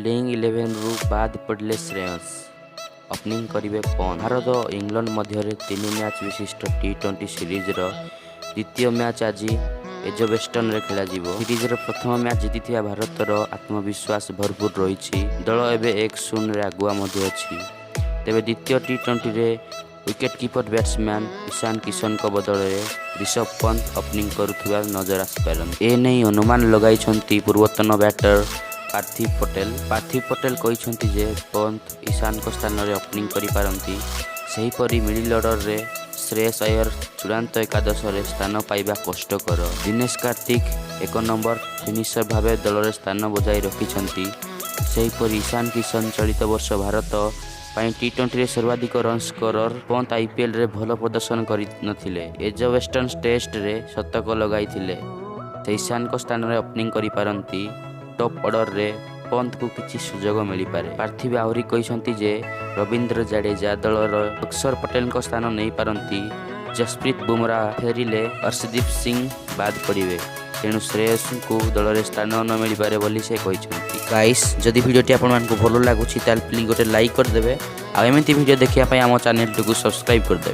Playing 11 रु बाद पड़े श्रेयस ओपनिंग करेंगे पवन। भारत और इंग्लैंड मध्य 3 मैच विशिष्ट T20 सीरीज द्वितीय मैच आज एजबेस्टन रे खेल सीरीज प्रथम मैच जीति भारतर आत्मविश्वास भरपूर रही दल एवं 1-0 आगुआ अच्छी। तेरे द्वितीय T20 रे wicket keeper batsman Ishan Kishan को बदल में ऋषभ पंत ओपनिंग करुवा नजर आसपारे। एने अनुमान लगाई पूर्वतन बैटर पार्थिव पटेल कहते जे पंत ईशान को स्थान में ओपनिंग करिपारंती। सेहीपरि मिडिल ऑर्डर रे श्रेयस अय्यर चूड़ांत एकादश रे स्थान पाइबा कष्टकर। दिनेश कार्तिक 1 नंबर फिनिशर भाव दल में स्थान बजाय रखिछंती। सेहीपरि ईशान किशन चलित वर्ष भारत T20 रे सर्वाधिक रन स्कोरर। पंत IPL रे भल प्रदर्शन करनथिले। एजबेस्टन टेस्ट रे शतक लगाइथिले। ईशान को स्थान में ओपनिंग करिपारंती। टॉप ऑर्डर रे पंत को किसी सुजोग मिल पारे। पार्थिव आहरी कहते जे रविंद्र जडेजा दलर अक्षर पटेल को स्थान नहीं पारंती। जसप्रीत बुमराह फेरिले अर्शदीप सिंह बाद पड़े। तेणु श्रेयस को दल में स्थान न मिल पारे बोली से कहते। गाइस जदि वीडियोटी आपको भल लगुच प्लीज गोटे लाइक करदे। आमती वीडियो देखा आम चैनल को सब्सक्राइब करदे।